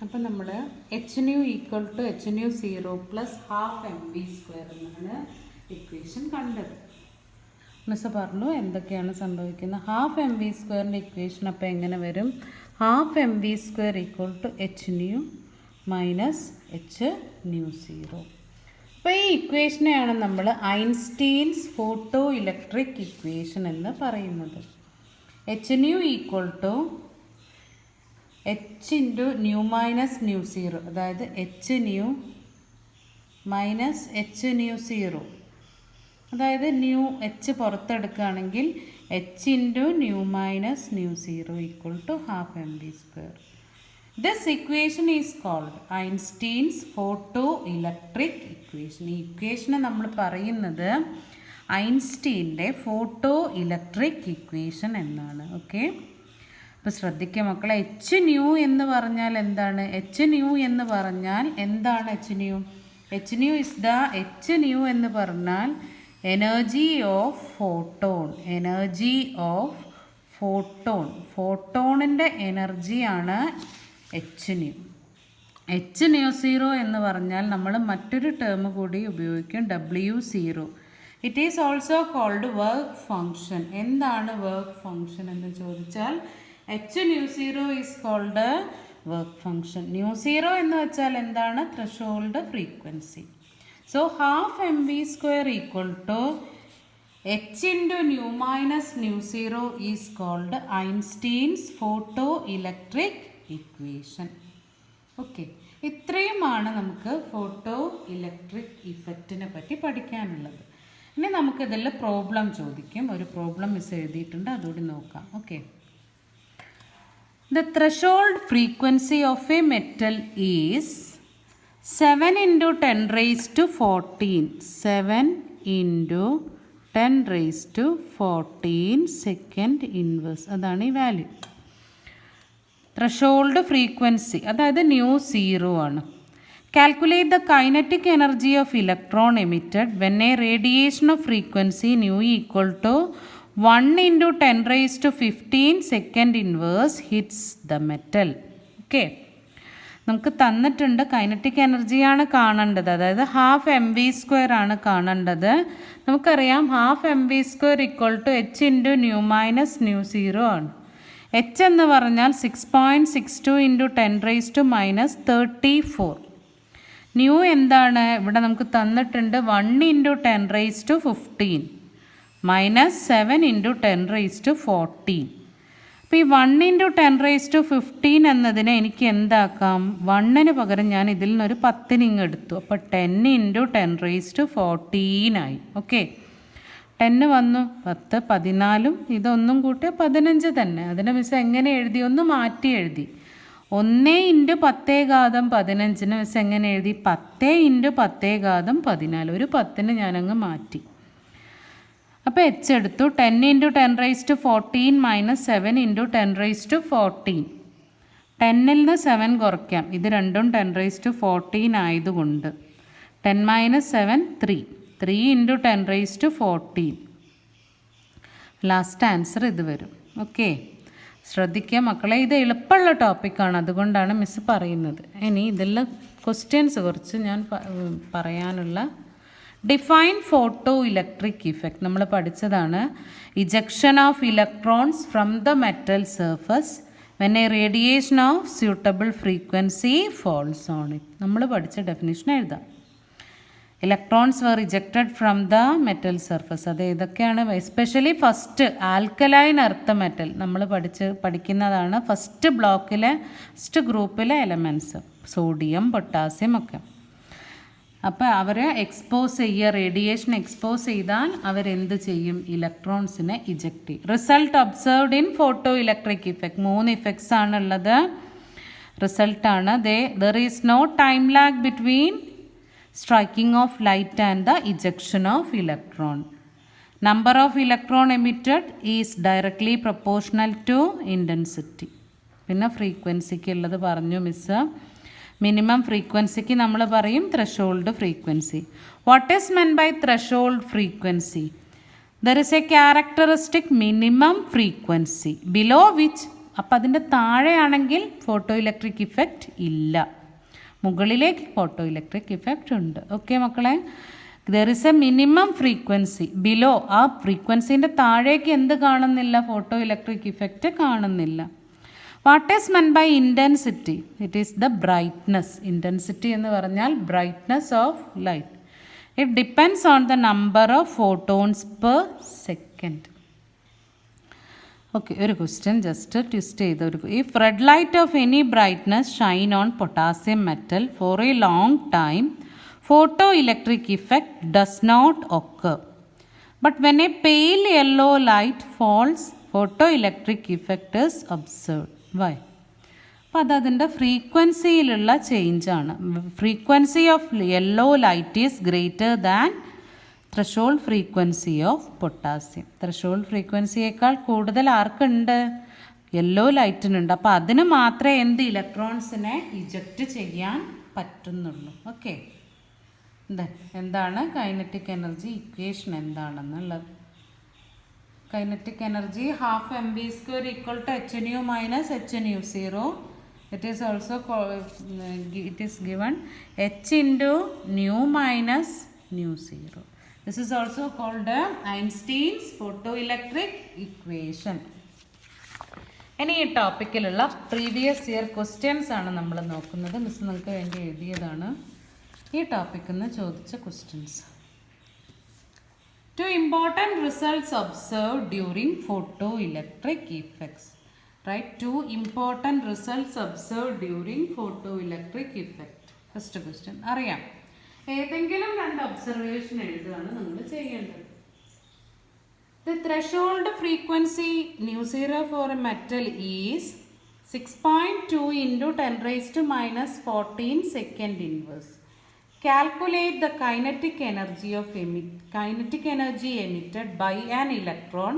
അപ്പം നമ്മൾ h nu equal to h nu 0 plus half m v square എന്നാണ് equation കണ്ടത്. മിസ് പറഞ്ഞു എന്തൊക്കെയാണ് സംഭവിക്കുന്നത്. ഹാഫ് എം വി സ്ക്വയറിൻ്റെ ഇക്വേഷൻ അപ്പോൾ എങ്ങനെ വരും? Half m v square equal to h nu minus H nu 0. അപ്പോൾ ഈ ഇക്വേഷനെയാണ് നമ്മൾ ഐൻസ്റ്റീൻസ് ഫോട്ടോ ഇലക്ട്രിക് ഇക്വേഷൻ എന്ന് പറയുന്നത്. H nu equal to H into nu minus nu 0, അതായത് H nu minus H nu 0, അതായത് ന്യൂ എച്ച് പുറത്തെടുക്കുകയാണെങ്കിൽ H into nu minus nu 0 equal to half m v square. This equation is called Einstein's photo electric equation. ഈ ഇക്വേഷനെ നമ്മൾ പറയുന്നത് ഐൻസ്റ്റീൻ്റെ photo electric equation എന്നാണ്. Okay, അപ്പോൾ ശ്രദ്ധിക്കുക മക്കളെ, എച്ച് ന്യൂ എന്ന് പറഞ്ഞാൽ എന്താണ്? എച്ച് ന്യൂ എന്ന് പറഞ്ഞാൽ എന്താണ്? H nu, H nu is the, H nu എന്ന് പറഞ്ഞാൽ energy of photon. Energy of photon, ഫോട്ടോണിൻ്റെ എനർജിയാണ് എച്ച് ന്യൂ. എച്ച് ന്യൂ 0 എന്ന് പറഞ്ഞാൽ നമ്മൾ മറ്റൊരു ടേം കൂടി ഉപയോഗിക്കും, W0. It is also called work function. എന്താണ് വർക്ക് ഫങ്ഷൻ എന്ന് ചോദിച്ചാൽ h nu 0 is called work function. Nu 0 എന്ന് വെച്ചാൽ എന്താണ്? Threshold frequency. So half m v square equal to H into nu minus nu 0 is called Einstein's photo electric equation. Okay, ഇത്രയുമാണ് നമുക്ക് photo electric ഇഫക്റ്റിനെ പറ്റി പഠിക്കാനുള്ളത്. ഇനി നമുക്കിതിൽ പ്രോബ്ലം ചോദിക്കും. ഒരു പ്രോബ്ലം മിസ് എഴുതിയിട്ടുണ്ട്, അതുകൂടി നോക്കാം. Okay, the threshold frequency of a metal is 7 into 10 raised to 14. 7 into 10 raised to 14 second inverse. അതാണ് ഈ വാല്യൂ. ത്രെഷോൾഡ് ഫ്രീക്വൻസി അതായത് ന്യൂ 0 ആണ്. Calculate the kinetic energy of electron emitted when a radiation of frequency nu equal to 1 into 10 raised to 15 second inverse hits the metal. Okay, നമുക്ക് തന്നിട്ടുണ്ട് kinetic എനർജിയാണ് കാണേണ്ടത്, അതായത് half m v square ആണ് കാണേണ്ടത്. നമുക്കറിയാം half m v square equal to H into nu minus nu 0 ആണ്. H എന്ന് പറഞ്ഞാൽ 6.62 into 10 raised to minus 34. Nu എന്താണ്? ഇവിടെ നമുക്ക് തന്നിട്ടുണ്ട് 1 into 10 raised to 15 minus 7 into 10 raised to 14. അപ്പോൾ ഈ 1 into 10 raised to 15 എന്നതിനെ എനിക്ക് എന്താക്കാം? 1ന് പകരം ഞാൻ ഇതിൽ നിന്നൊരു 10 ഇങ്ങ് എടുത്തു. അപ്പോൾ 10 into 10 raised to 14 ആയി. ഓക്കെ, 10 വന്നു, 10, 14, ഇതൊന്നും കൂട്ടി 15 തന്നെ. അതിനെ മിസ് എങ്ങനെ എഴുതി? ഒന്ന് മാറ്റി എഴുതി. 1 into 10 ഘാതം 15 മിസ് എങ്ങനെ എഴുതി? 10 into 10 ഘാതം 14. ഒരു 10ന് ഞാനങ്ങ് മാറ്റി. അപ്പോൾ എച്ച് എടുത്തു. 10 into 10 raised to 14 minus 7 into 10 raised to 14. 10ൽ നിന്ന് 7 കുറയ്ക്കാം, ഇത് രണ്ടും 10 raised to 14 ആയതുകൊണ്ട് 10 minus 7 3. 3 into 10 raised to 14. Last answer ഇത് വരും. ഓക്കെ, ശ്രദ്ധിക്കുക മക്കളെ, ഇത് എളുപ്പമുള്ള ടോപ്പിക്കാണ്, അതുകൊണ്ടാണ് മിസ് പറയുന്നത്. ഇനി ഇതിൽ ക്വസ്റ്റ്യൻസ് കുറച്ച് ഞാൻ പറയാനുള്ള. ഡിഫൈൻ ഫോട്ടോ ഇലക്ട്രിക് ഇഫക്റ്റ് നമ്മൾ പഠിച്ചതാണ്. Ejection of electrons from the metal surface when a radiation of suitable frequency falls on it. നമ്മൾ പഠിച്ച ഡെഫിനിഷൻ എഴുതാം. Electrons were ejected from the metal surface. അത് ഏതൊക്കെയാണ്? Especially first alkaline earth metal നമ്മൾ പഠിക്കുന്നതാണ്. First ബ്ലോക്കിലെ ഫസ്റ്റ് ഗ്രൂപ്പിലെ elements sodium, potassium ഒക്കെ. അപ്പോൾ അവർ എക്സ്പോസ് ചെയ്യുക, റേഡിയേഷൻ എക്സ്പോസ് ചെയ്താൽ അവരെന്ത് ചെയ്യും? ഇലക്ട്രോൺസിനെ ഇജക്റ്റ് ചെയ്യും. Result observed in photo electric effect. 3 effects ആണുള്ളത്, റിസൾട്ടാണ്. There is no time lag between striking of light and the ejection of electron. Number of electron emitted is directly proportional to intensity. പിന്നെ ഫ്രീക്വൻസിക്ക് ഉള്ളത് പറഞ്ഞു miss. Minimum ഫ്രീക്വൻസിക്ക് നമ്മൾ പറയും threshold frequency. What is meant by threshold frequency? There is a characteristic minimum frequency below which അപ്പം അതിൻ്റെ താഴെയാണെങ്കിൽ ഫോട്ടോ ഇലക്ട്രിക് ഇഫക്റ്റ് ഇല്ല, മുകളിലേക്ക് ഫോട്ടോ ഇലക്ട്രിക് ഇഫക്റ്റ് ഉണ്ട്. ഓക്കെ മക്കളെ, there is a minimum frequency below, ആ ഫ്രീക്വൻസിൻ്റെ താഴേക്ക് എന്ത് കാണുന്നില്ല, ഫോട്ടോ ഇലക്ട്രിക് ഇഫക്റ്റ് കാണുന്നില്ല. What is meant by intensity? It is the brightness. Intensity എന്ന് പറഞ്ഞാൽ brightness of light. It depends on the number of photons per second. Okay, ഒരു question just twist ചെയ്ത ഒരു, if red light of any brightness shine on potassium metal for a long time, photo electric effect does not occur. But when a pale yellow light falls, photo electric effect is observed. Why? അപ്പോൾ അതതിൻ്റെ ഫ്രീക്വൻസിയിലുള്ള ചേഞ്ചാണ്. Frequency of yellow light is greater than threshold frequency of potassium. Threshold ഫ്രീക്വൻസിയേക്കാൾ കൂടുതൽ ആർക്കുണ്ട്? Yellow ലൈറ്റിനുണ്ട്. അപ്പോൾ അതിന് മാത്രമേ എന്ത് ഇലക്ട്രോൺസിനെ ഇജക്റ്റ് ചെയ്യാൻ പറ്റുന്നുള്ളൂ. ഓക്കെ, എന്താണ് കൈനറ്റിക് എനർജി ഇക്വേഷൻ എന്താണെന്നുള്ളത്? Kinetic energy half mv² equal to h nu മൈനസ് h nu 0. It is also it is given h into nu minus nu 0. This is also called Einstein's photoelectric equation. ഇനി ഈ ടോപ്പിക്കിലുള്ള previous year questions ആണ് നമ്മൾ നോക്കുന്നത്. Miss നിങ്ങൾക്ക് വേണ്ടി എഴുതിയതാണ് ഈ ടോപ്പിക്കിൽ നിന്ന് ചോദിച്ച questions. 2 important results observed during photoelectric effects. Right, 2 important results observed during photoelectric effect. First question അറിയാം, ഏതെങ്കിലും 2 ഒബ്സർവേഷൻ എഴുതുകയാണ് നിങ്ങൾ ചെയ്യേണ്ടത്. The threshold frequency nu0 for a metal is 6.2 into 10 raised to minus 14 second inverse. Calculate the kinetic energy emitted by an electron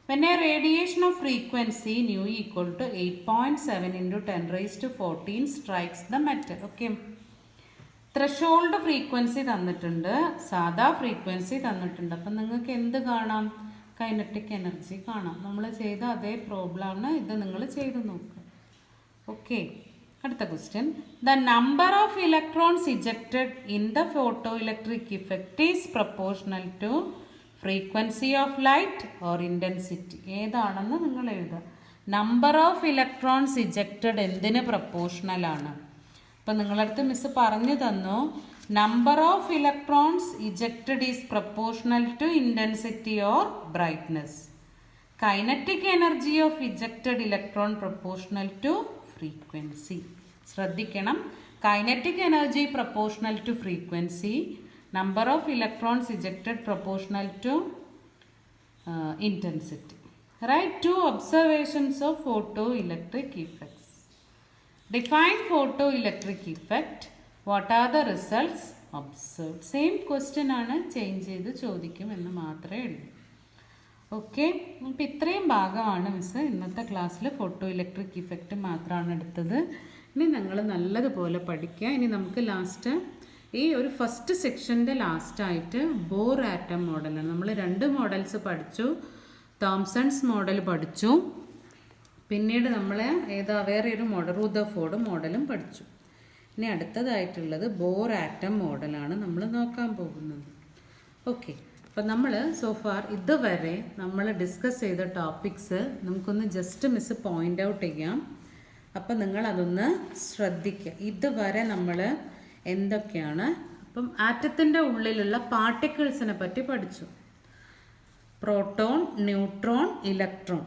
when a radiation of frequency nu equal to 8.7 into 10 raised to 14 strikes the metal. Okay. Threshold frequency തന്നിട്ടുണ്ട്, സാധാ frequency തന്നിട്ടുണ്ട്. അപ്പം നിങ്ങൾക്ക് എന്ത് കാണാം? Kinetic energy കാണാം. നമ്മൾ ചെയ്ത അതേ പ്രോബ്ലമാണ് ഇത്, നിങ്ങൾ ചെയ്ത് നോക്കുക. ഓക്കെ, അടുത്ത question. The number of electrons ejected in the photo electric effect is proportional to frequency of light or intensity. ഏതാണെന്ന് നിങ്ങൾ എഴുതുക. നമ്പർ ഓഫ് ഇലക്ട്രോൺസ് ഇജക്റ്റഡ് എന്തിന് പ്രപ്പോർഷണലാണ്? അപ്പം നിങ്ങളടുത്ത് മിസ് പറഞ്ഞു തന്നു, number of electrons ejected is proportional to intensity or brightness. Kinetic energy of ejected electron proportional to frequency. ശ്രദ്ധിക്കണം, kinetic energy proportional to frequency, number of electrons ejected proportional to intensity. Right, 2 observations of photoelectric effects. Define photoelectric effect. What are the results observed? Same question ആണ്, change ചെയ്ത് ചോദിക്കും എന്ന് മാത്രമേ ഉള്ളൂ. Okay, അപ്പോൾ ഇത്രയും ഭാഗമാണ് മിസ് ഇന്നത്തെ ക്ലാസ്സിൽ ഫോട്ടോ ഇലക്ട്രിക് ഇഫക്റ്റ് മാത്രമാണ് എടുത്തത്. ഇനി നിങ്ങൾ നല്ലതുപോലെ പഠിക്കുക. ഇനി നമുക്ക് ലാസ്റ്റ് ഈ ഒരു ഫസ്റ്റ് സെക്ഷൻ്റെ ലാസ്റ്റായിട്ട് ബോർ ആറ്റം മോഡലാണ്. നമ്മൾ 2 മോഡൽസ് പഠിച്ചു. തോംസൺസ് മോഡൽ പഠിച്ചു, പിന്നീട് നമ്മൾ വേറെ ഒരു മോഡൽ റുദർഫോർഡ് മോഡലും പഠിച്ചു. ഇനി അടുത്തതായിട്ടുള്ളത് ബോർ ആറ്റം മോഡലാണ് നമ്മൾ നോക്കാൻ പോകുന്നത്. ഓക്കെ, അപ്പം നമ്മൾ സോഫാർ ഇതുവരെ നമ്മൾ ഡിസ്കസ് ചെയ്ത ടോപ്പിക്സ് നമുക്കൊന്ന് ജസ്റ്റ് മിസ് പോയിൻ്റ് ഔട്ട് ചെയ്യാം. അപ്പം നിങ്ങളതൊന്ന് ശ്രദ്ധിക്കുക. ഇതുവരെ നമ്മൾ എന്തൊക്കെയാണ്, അപ്പം ആറ്റത്തിൻ്റെ ഉള്ളിലുള്ള പാർട്ടിക്കിൾസിനെ പറ്റി പഠിച്ചു. പ്രോട്ടോൺ, ന്യൂട്രോൺ, ഇലക്ട്രോൺ,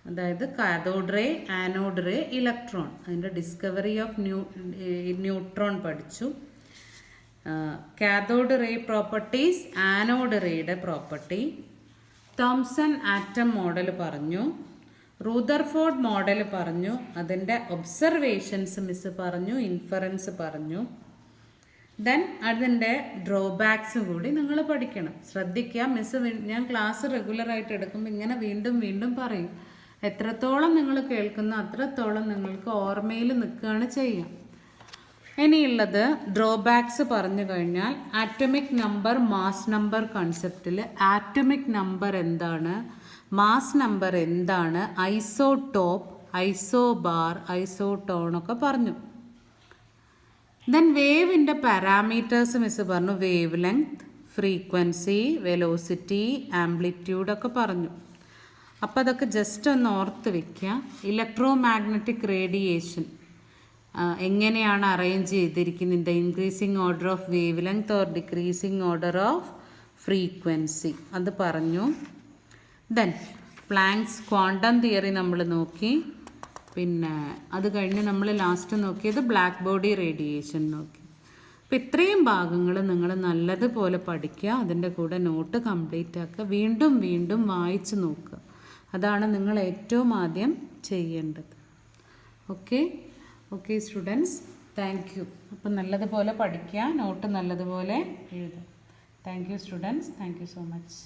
അതായത് cathode ray, anode ray, electron. അതിൻ്റെ ഡിസ്കവറി ഓഫ് ന്യൂട്രോൺ പഠിച്ചു. കാഥോഡ് റേ പ്രോപ്പർട്ടീസ്, ആനോഡ് റേയുടെ പ്രോപ്പർട്ടി. തോംസൺ ആറ്റം മോഡൽ പറഞ്ഞു, റുദർഫോർഡ് മോഡൽ പറഞ്ഞു, അതിൻ്റെ ഒബ്സർവേഷൻസ് മിസ് പറഞ്ഞു, ഇൻഫറൻസ് പറഞ്ഞു. ദെൻ അതിൻ്റെ ഡ്രോബാക്സ് കൂടി നിങ്ങൾ പഠിക്കണം. ശ്രദ്ധിക്കുക, മിസ് ഞാൻ ക്ലാസ് റെഗുലറായിട്ട് എടുക്കുമ്പോൾ ഇങ്ങനെ വീണ്ടും വീണ്ടും പറയും. എത്രത്തോളം നിങ്ങൾ കേൾക്കുന്ന അത്രത്തോളം നിങ്ങൾക്ക് ഓർമ്മയിൽ നിൽക്കുകയാണ് ചെയ്യുക. ഇനിയുള്ളത് ഡ്രോബാക്സ് പറഞ്ഞു കഴിഞ്ഞാൽ ആറ്റമിക് നമ്പർ, മാസ് നമ്പർ കൺസെപ്റ്റിൽ ആറ്റമിക് നമ്പർ എന്താണ്, മാസ് നമ്പർ എന്താണ്, ഐസോടോപ്പ്, ഐസോബാർ, ഐസോടോൺ ഒക്കെ പറഞ്ഞു. ദെൻ വേവിൻ്റെ പാരാമീറ്റേഴ്സ് മിസ് പറഞ്ഞു. Wavelength, frequency, velocity, amplitude ഒക്കെ പറഞ്ഞു. അപ്പോൾ അതൊക്കെ ജസ്റ്റ് ഒന്ന് ഓർത്ത് വയ്ക്കുക. ഇലക്ട്രോ മാഗ്നറ്റിക് റേഡിയേഷൻ എങ്ങനെയാണ് അറേഞ്ച് ചെയ്തിരിക്കുന്നത്? The increasing order of wavelength or decreasing order of frequency അത് പറഞ്ഞു. ദെൻ പ്ലാങ്ക്സ് ക്വാണ്ടം തിയറി നമ്മൾ നോക്കി. പിന്നെ അത് കഴിഞ്ഞ് നമ്മൾ ലാസ്റ്റ് നോക്കിയത് ബ്ലാക്ക് ബോഡി റേഡിയേഷൻ നോക്കി. അപ്പോൾ ഇത്രയും ഭാഗങ്ങൾ നിങ്ങൾ നല്ലതുപോലെ പഠിക്കുക. അതിൻ്റെ കൂടെ നോട്ട് കംപ്ലീറ്റ് ആക്കുക. വീണ്ടും വീണ്ടും വായിച്ച് നോക്കുക. അതാണ് നിങ്ങൾ ഏറ്റവും ആദ്യം ചെയ്യേണ്ടത്. Okay students, thank you. അപ്പം നല്ലതുപോലെ പഠിക്കുക, നോട്ട് നല്ലതുപോലെ എഴുതുക. Thank you students, thank you so much.